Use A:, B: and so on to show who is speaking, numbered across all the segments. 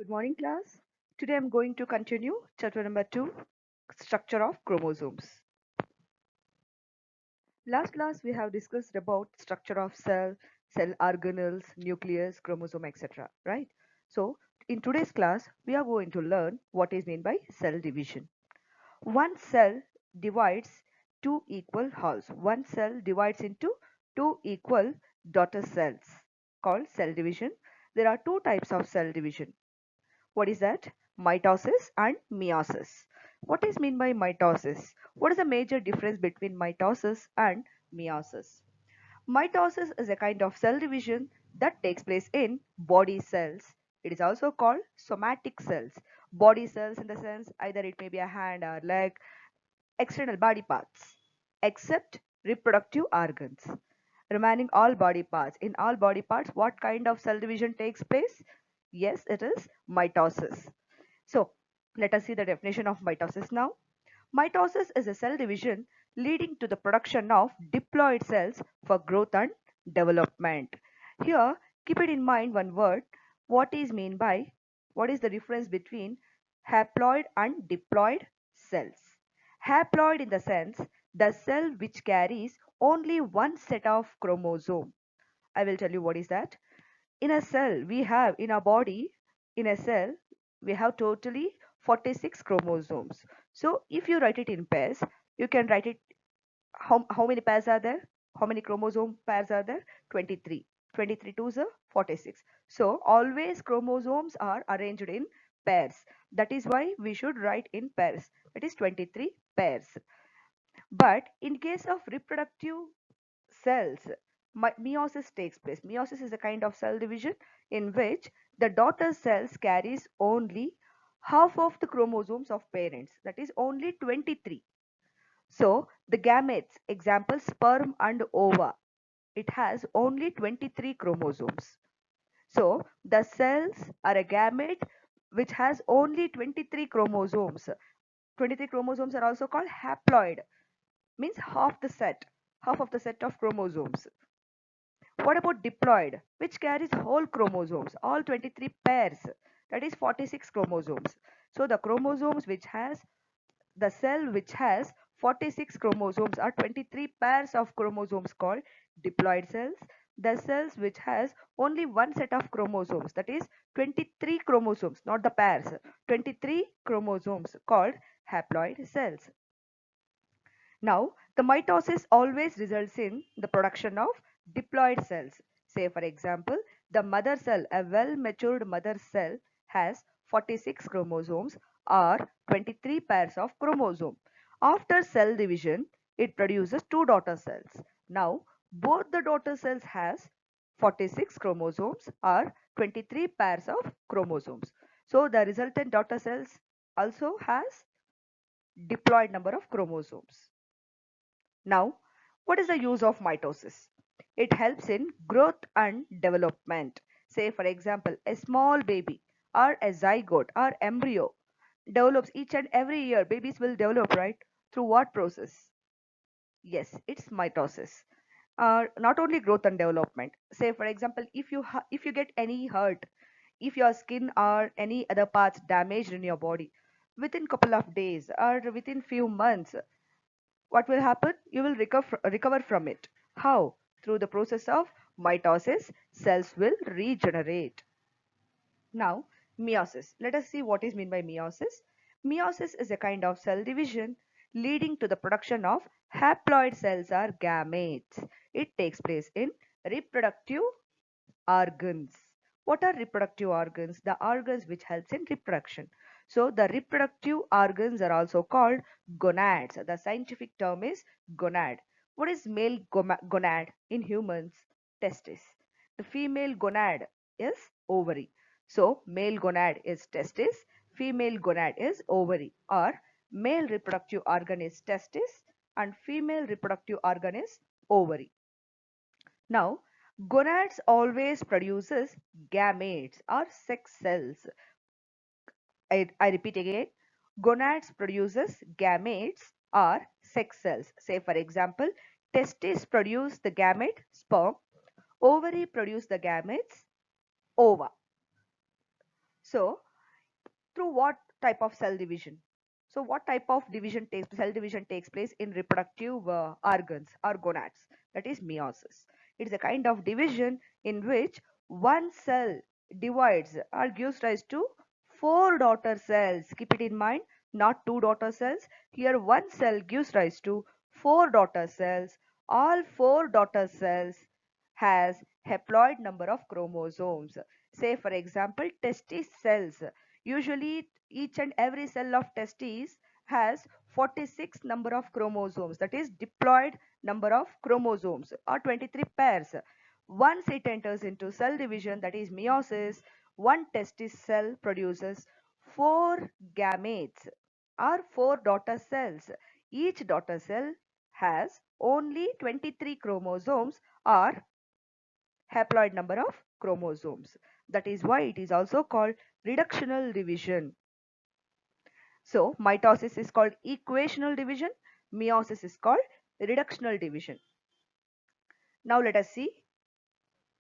A: Good morning, class. Today I'm going to continue chapter number 2, structure of chromosomes. Last class we have discussed about structure of cell organelles, nucleus, chromosome, etc. Right? So in today's class we are going to learn what is meant by cell division. One cell divides two equal halves. One cell divides into two equal daughter cells called cell division. There are two types of cell division. What is that? Mitosis and meiosis. What is meant by mitosis? What is the major difference between mitosis and meiosis? Mitosis is a kind of cell division that takes place in body cells. It is also called somatic cells. Body cells in the sense either it may be a hand or leg, external body parts, except reproductive organs. Remaining all body parts. In all body parts, what kind of cell division takes place? Yes, it is mitosis. So, let us see the definition of mitosis now. Mitosis is a cell division leading to the production of diploid cells for growth and development. Here, keep it in mind one word. What is mean by, what is the difference between haploid and diploid cells? Haploid in the sense the cell which carries only one set of chromosome. I will tell you what is that. In a cell, we have in our body, in a cell, we have totally 46 chromosomes. So if you write it in pairs, you can write it, how many pairs are there? How many chromosome pairs are there? 23. 23 twos are 46. So always chromosomes are arranged in pairs. That is why we should write in pairs. That is 23 pairs. But in case of reproductive cells, meiosis takes place. Meiosis is a kind of cell division in which the daughter cells carries only half of the chromosomes of parents, that is only 23. So the gametes, example sperm and ova, it has only 23 chromosomes. So the cells are a gamete which has only 23 chromosomes. 23 chromosomes are also called haploid, means half of the set of chromosomes. What about diploid, which carries whole chromosomes, all 23 pairs, that is 46 chromosomes. So the chromosomes which has, the cell which has 46 chromosomes are 23 pairs of chromosomes called diploid cells. The cells which has only one set of chromosomes, that is 23 chromosomes, not the pairs, 23 chromosomes called haploid cells. Now, the mitosis always results in the production of diploid cells. Say, for example, the mother cell, a well-matured mother cell, has 46 chromosomes or 23 pairs of chromosome. After cell division, it produces two daughter cells. Now, both the daughter cells has 46 chromosomes or 23 pairs of chromosomes. So, the resultant daughter cells also has diploid number of chromosomes. Now, what is the use of mitosis? It helps in growth and development. Say, for example, a small baby or a zygote or embryo develops each and every year. Babies will develop, right? Through what process? Yes, it's mitosis. Not only growth and development. Say, for example, if you get any hurt, if your skin or any other parts damaged in your body, within couple of days or within few months, what will happen? You will recover from it. How? Through the process of mitosis, cells will regenerate. Now, meiosis. Let us see what is meant by meiosis. Meiosis is a kind of cell division leading to the production of haploid cells or gametes. It takes place in reproductive organs. What are reproductive organs? The organs which helps in reproduction. So the reproductive organs are also called gonads. The scientific term is gonad. What is male gonad in humans? Testis. The female gonad is ovary. So male gonad is testis, female gonad is ovary, or male reproductive organ is testis and female reproductive organ is ovary. Now, gonads always produces gametes or sex cells. I repeat again. Gonads produces gametes or sex cells. Say for example, testes produce the gamete sperm, ovary produce the gametes ova. So what type of cell division? So what type of cell division takes place in reproductive organs or gonads? That is meiosis. It is a kind of division in which one cell divides or gives rise to four daughter cells. Keep it in mind, not two daughter cells. Here one cell gives rise to four daughter cells. All four daughter cells has haploid number of chromosomes. Say for example, testis cells. Usually each and every cell of testis has 46 number of chromosomes, that is diploid number of chromosomes, or 23 pairs. Once it enters into cell division, that is meiosis, one testis cell produces four gametes or four daughter cells. Each daughter cell has only 23 chromosomes or haploid number of chromosomes. That is why it is also called reductional division. So mitosis is called equational division, meiosis is called reductional division. Now let us see.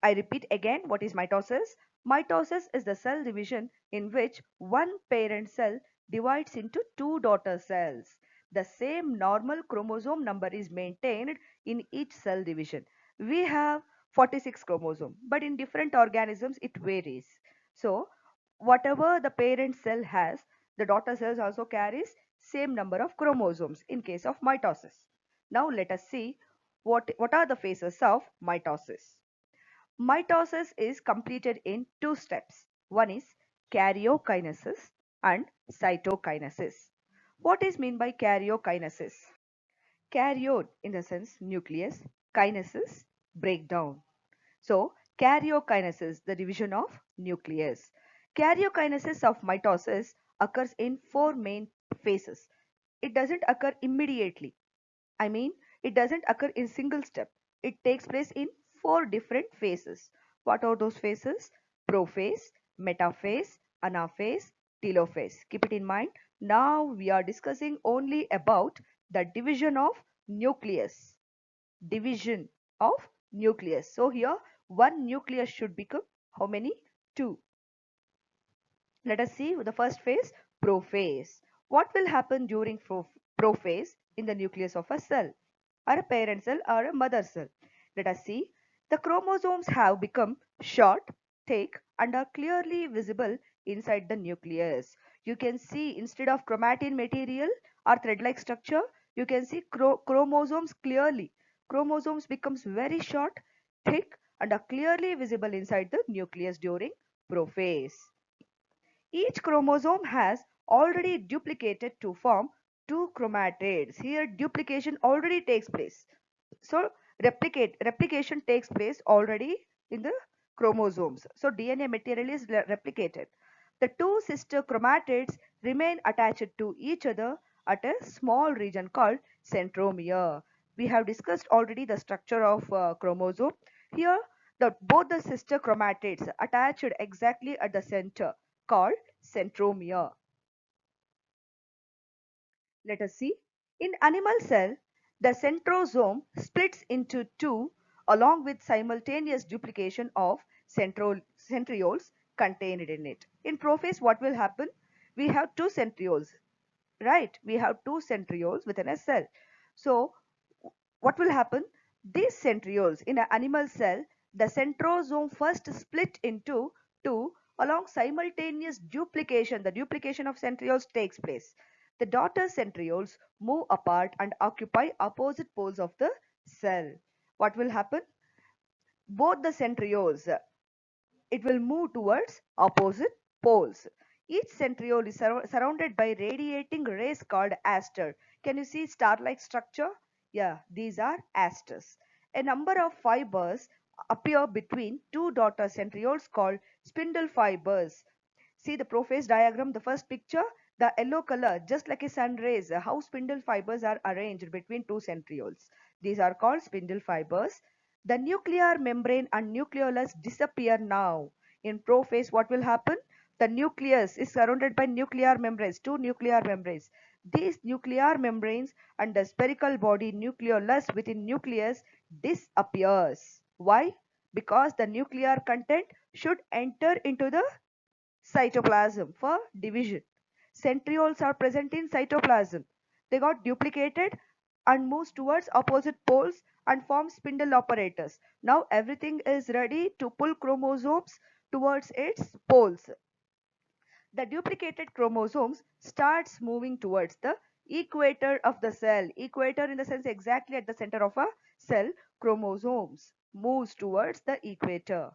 A: I repeat again, what is mitosis? Mitosis is the cell division in which one parent cell divides into two daughter cells. The same normal chromosome number is maintained in each cell division. We have 46 chromosomes, but in different organisms it varies. So whatever the parent cell has, the daughter cells also carries same number of chromosomes in case of mitosis. Now let us see what are the phases of mitosis. Mitosis is completed in two steps. One is karyokinesis and cytokinesis. What is meant by karyokinesis? Karyot in the sense nucleus, kinesis, breakdown. So karyokinesis, the division of nucleus. Karyokinesis of mitosis occurs in four main phases. It doesn't occur immediately. I mean, it doesn't occur in single step. It takes place in four different phases. What are those phases? Prophase, metaphase, anaphase, telophase. Keep it in mind. Now we are discussing only about the division of nucleus. Division of nucleus. So here one nucleus should become how many? Two. Let us see the first phase, prophase. What will happen during prophase in the nucleus of a cell, or a parent cell or a mother cell? Let us see. The chromosomes have become short, thick, and are clearly visible inside the nucleus. You can see instead of chromatin material or thread-like structure, you can see chromosomes clearly. Chromosomes becomes very short, thick, and are clearly visible inside the nucleus during prophase. Each chromosome has already duplicated to form two chromatids. Here duplication already takes place. So replication takes place already in the chromosomes. So DNA material is replicated. The two sister chromatids remain attached to each other at a small region called centromere. We have discussed already the structure of chromosome. Here both the sister chromatids attached exactly at the center called centromere. Let us see. In animal cell, the centrosome splits into two along with simultaneous duplication of centrioles contained in it. In prophase, what will happen? We have two centrioles, right? We have two centrioles within a cell. So what will happen? These centrioles in an animal cell, the centrosome first split into two along simultaneous duplication. The duplication of centrioles takes place. The daughter centrioles move apart and occupy opposite poles of the cell. What will happen? Both the centrioles, it will move towards opposite poles. Each centriole is surrounded by radiating rays called aster. Can you see star-like structure? Yeah, these are asters. A number of fibers appear between two daughter centrioles called spindle fibers. See the prophase diagram, the first picture, the yellow color, just like a sun rays, how spindle fibers are arranged between two centrioles. These are called spindle fibers. The nuclear membrane and nucleolus disappear now. In prophase, what will happen? The nucleus is surrounded by nuclear membranes, two nuclear membranes. These nuclear membranes and the spherical body nucleolus within nucleus disappears. Why? Because the nuclear content should enter into the cytoplasm for division. centrioles are present in cytoplasm. They got duplicated and moves towards opposite poles and form spindle operators. Now everything is ready to pull chromosomes towards its poles. The duplicated chromosomes starts moving towards the equator of the cell. Equator in the sense exactly at the center of a cell. Chromosomes moves towards the equator.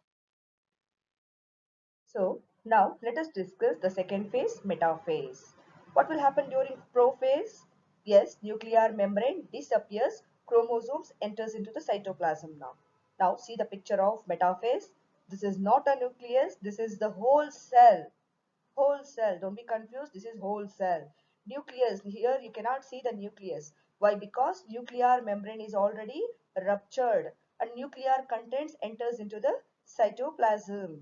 A: So now let us discuss the second phase, metaphase. What will happen during prophase? Yes, nuclear membrane disappears, chromosomes enters into the cytoplasm now. Now see the picture of metaphase. This is not a nucleus, this is the whole cell. Whole cell, don't be confused, this is whole cell. Nucleus, here you cannot see the nucleus. Why? Because nuclear membrane is already ruptured and nuclear contents enters into the cytoplasm.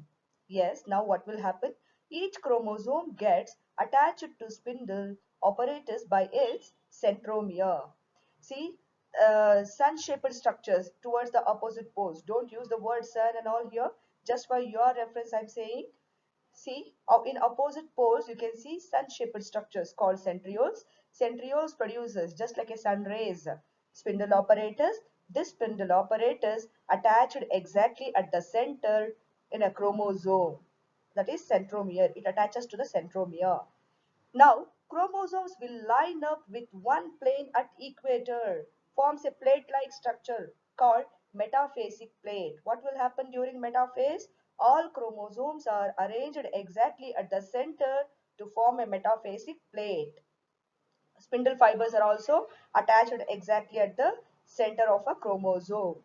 A: Yes, now what will happen? Each chromosome gets attached to spindle apparatus by its centromere. See, sun-shaped structures towards the opposite poles. Don't use the word sun and all here. Just for your reference, I'm saying. See, in opposite poles, you can see sun-shaped structures called centrioles. Centrioles produces just like a sun rays. Spindle apparatus. This spindle apparatus attached exactly at the center in a chromosome. That is centromere. It attaches to the centromere. Now, chromosomes will line up with one plane at equator, forms a plate-like structure called metaphasic plate. What will happen during metaphase? All chromosomes are arranged exactly at the center to form a metaphasic plate. Spindle fibers are also attached exactly at the center of a chromosome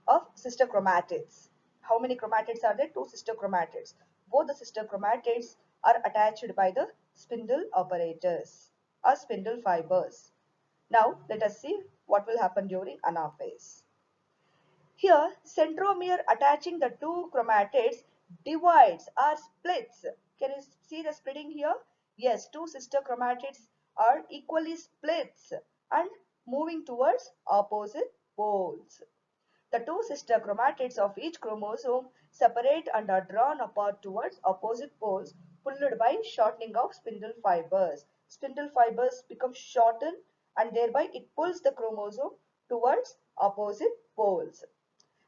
A: of sister chromatids. How many chromatids are there? Two sister chromatids. Both the sister chromatids are attached by the spindle apparatus or spindle fibers. Now let us see what will happen during anaphase. Here, centromere attaching the two chromatids divides or splits. Can you see the splitting here? Yes, two sister chromatids are equally splits and moving towards opposite poles. The two sister chromatids of each chromosome separate and are drawn apart towards opposite poles, pulled by shortening of spindle fibers. Spindle fibers become shortened and thereby it pulls the chromosome towards opposite poles.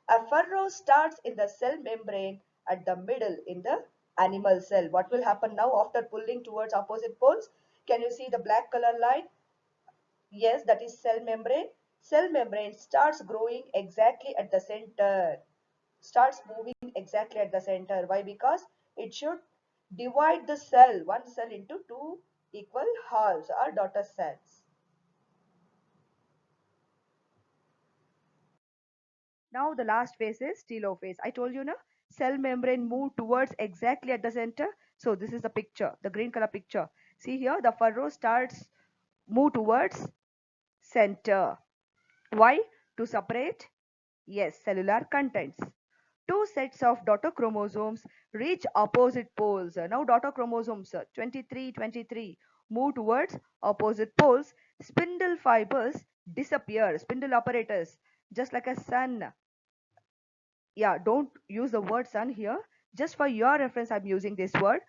A: A furrow starts in the cell membrane at the middle in the animal cell. What will happen now after pulling towards opposite poles? Can you see the black color line? Yes, that is cell membrane. Cell membrane starts growing exactly at the center, starts moving exactly at the center. Why? Because it should divide the cell, one cell into two equal halves or daughter cells. Now the last phase is telophase. I told you na, cell membrane move towards exactly at the center. So this is the picture, the green color picture. See here, the furrow starts move towards center. Why? To separate, yes, cellular contents. Two sets of daughter chromosomes reach opposite poles. Now daughter chromosomes 23, 23 move towards opposite poles. Spindle fibers disappear. Spindle apparatus, just like a sun. Yeah, don't use the word sun here. Just for your reference, I'm using this word.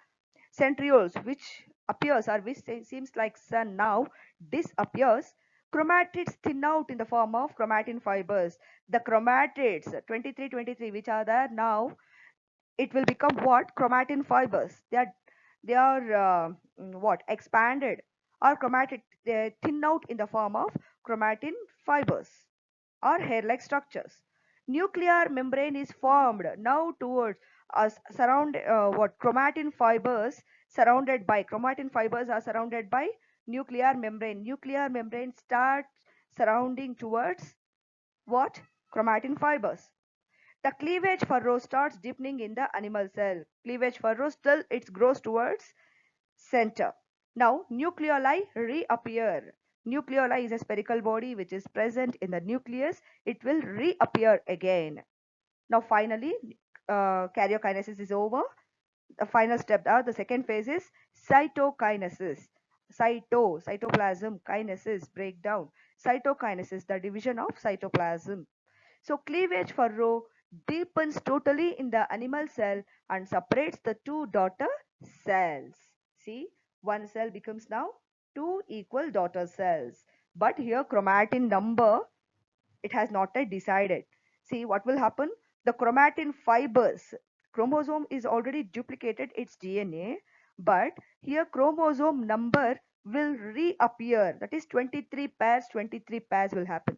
A: Centrioles, which appears or which seems like sun now, disappears. Chromatids thin out in the form of chromatin fibers. The chromatids 23, 23, which are there now, it will become what? Chromatin fibers. They are what? Expanded or chromatin, they thin out in the form of chromatin fibers or hair-like structures. Nuclear membrane is formed now towards surround what? Chromatin fibers are surrounded by nuclear membrane. Nuclear membrane starts surrounding towards what? Chromatin fibers. The cleavage furrow starts deepening in the animal cell. Cleavage furrow still it grows towards center. Now nucleoli reappear. Nucleoli is a spherical body which is present in the nucleus. It will reappear again. Now finally, karyokinesis is over. The final step, the second phase is cytokinesis. Cytoplasm kinesis, breakdown. Cytokinesis, the division of cytoplasm. So cleavage furrow deepens totally in the animal cell and separates the two daughter cells. See, One cell becomes now two equal daughter cells. But here chromatin number, it has not yet decided. See what will happen? The chromatin fibers, chromosome is already duplicated its DNA, but here chromosome number will reappear. That is 23 pairs, 23 pairs will happen.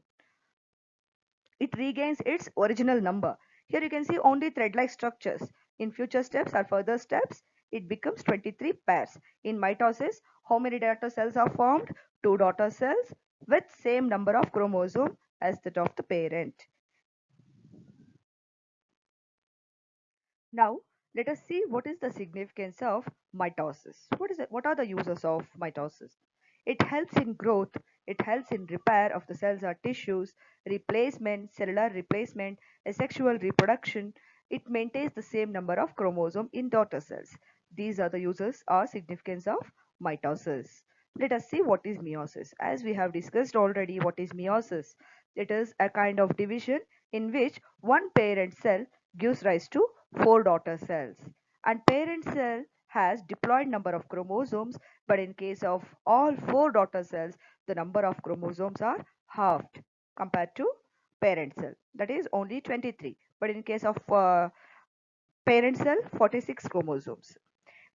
A: It regains its original number. Here you can see only thread-like structures. In future steps or further steps, it becomes 23 pairs. In mitosis, how many daughter cells are formed? Two daughter cells with same number of chromosome as that of the parent. Now, let us see what is the significance of mitosis. What is it? What are the uses of mitosis? It helps in growth, it helps in repair of the cells or tissues, replacement, cellular replacement, asexual reproduction. It maintains the same number of chromosome in daughter cells. These are the uses or significance of mitosis. Let us see what is meiosis. As we have discussed already, what is meiosis? It is a kind of division in which one parent cell gives rise to four daughter cells, and parent cell has diploid number of chromosomes, but in case of all four daughter cells the number of chromosomes are halved compared to parent cell, that is only 23, but in case of parent cell 46 chromosomes.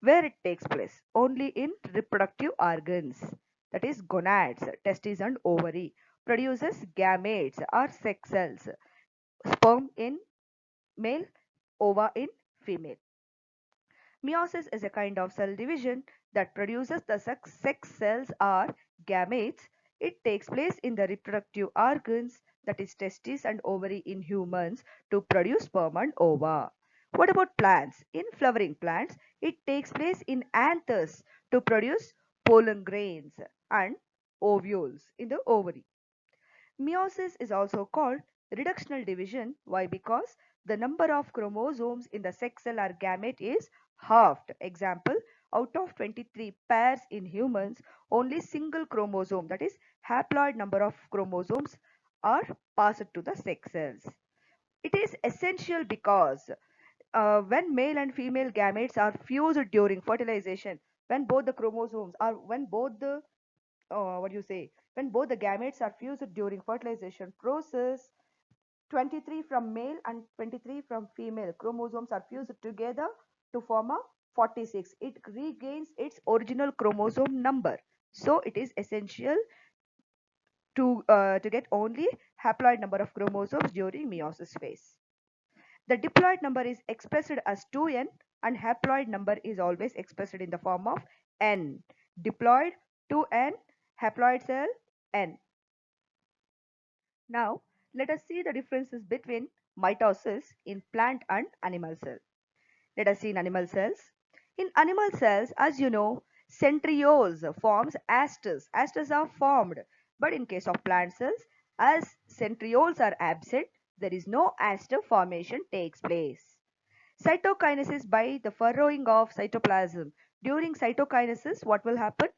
A: Where it takes place? Only in reproductive organs, that is gonads, testes and ovary, produces gametes or sex cells, sperm in male, ova in female. Meiosis is a kind of cell division that produces the sex cells or gametes. It takes place in the reproductive organs, that is testes and ovary in humans, to produce sperm and ova. What about plants? In flowering plants, it takes place in anthers to produce pollen grains and ovules in the ovary. Meiosis is also called reductional division. Why? Because the number of chromosomes in the sex cell or gamete is halved. Example, out of 23 pairs in humans, only single chromosome, that is haploid number of chromosomes, are passed to the sex cells. It is essential because when male and female gametes are fused during fertilization, when both the chromosomes are, when both the what do you say, when both the gametes are fused during fertilization process, 23 from male and 23 from female chromosomes are fused together to form a 46. It regains its original chromosome number. So it is essential to get only haploid number of chromosomes during meiosis phase. The diploid number is expressed as 2n, and haploid number is always expressed in the form of n. Diploid 2n, haploid cell n. Now, let us see the differences between mitosis in plant and animal cells. Let us see in animal cells. In animal cells, as you know, centrioles forms asters. Asters are formed. But in case of plant cells, as centrioles are absent, there is no aster formation takes place. Cytokinesis by the furrowing of cytoplasm. During cytokinesis, what will happen?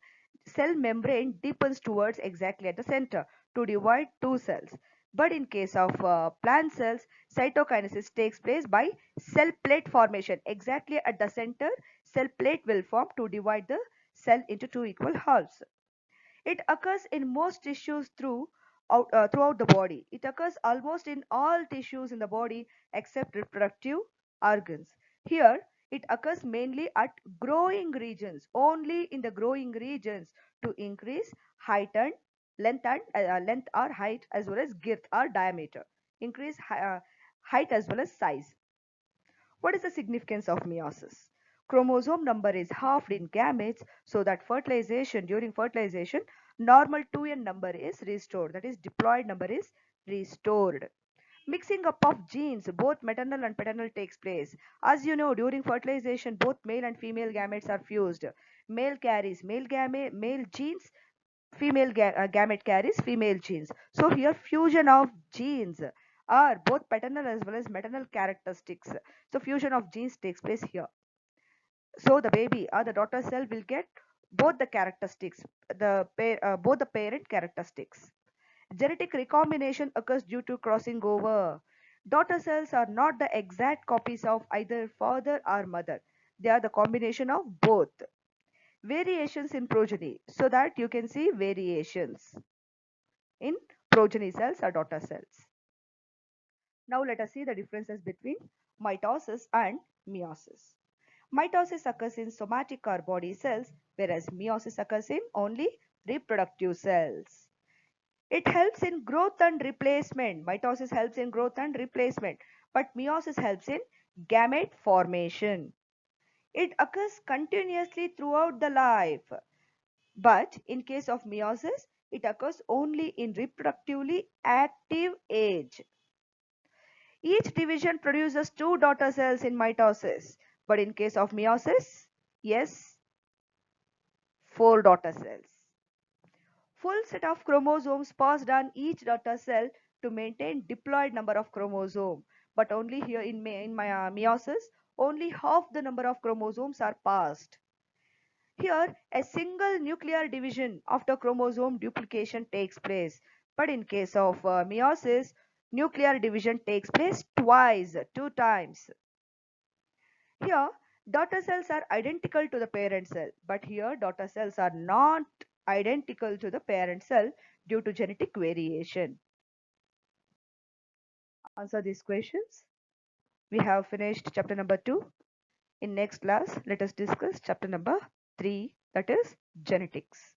A: Cell membrane deepens towards exactly at the center to divide two cells. But in case of plant cells, cytokinesis takes place by cell plate formation. Exactly at the center, cell plate will form to divide the cell into two equal halves. It occurs in most tissues throughout the body. It occurs almost in all tissues in the body except reproductive organs. Here, it occurs mainly at growing regions, only in the growing regions, to increase height and length or height, as well as girth or diameter, increase height as well as size. What is the significance of meiosis? Chromosome number is halved in gametes, so that during fertilization, normal 2n number is restored, that is diploid number is restored. Mixing up of genes, both maternal and paternal, takes place. As you know, during fertilization, both male and female gametes are fused. Male carries male genes, gamete carries female genes. So here fusion of genes are both paternal as well as maternal characteristics. So fusion of genes takes place here. So the baby or the daughter cell will get both the characteristics, both the parent characteristics. Genetic recombination occurs due to crossing over. Daughter cells are not the exact copies of either father or mother. They are the combination of both. variations in progeny, so that you can see variations in progeny cells or daughter cells. Now let us see the differences between mitosis and meiosis. Mitosis occurs in somatic or body cells, whereas meiosis occurs in only reproductive cells. It helps in growth and replacement. Mitosis helps in growth and replacement, but meiosis helps in gamete formation. It occurs continuously throughout the life, but in case of meiosis, it occurs only in reproductively active age. Each division produces two daughter cells in mitosis, but in case of meiosis, yes, four daughter cells. Full set of chromosomes passed on each daughter cell to maintain diploid number of chromosome, but only here in meiosis, only half the number of chromosomes are passed. Here, a single nuclear division after chromosome duplication takes place, but in case of meiosis, nuclear division takes place twice, two times. Here, daughter cells are identical to the parent cell, but here daughter cells are not identical to the parent cell due to genetic variation. Answer these questions. We have finished chapter number 2. In next class, let us discuss chapter number 3, that is genetics.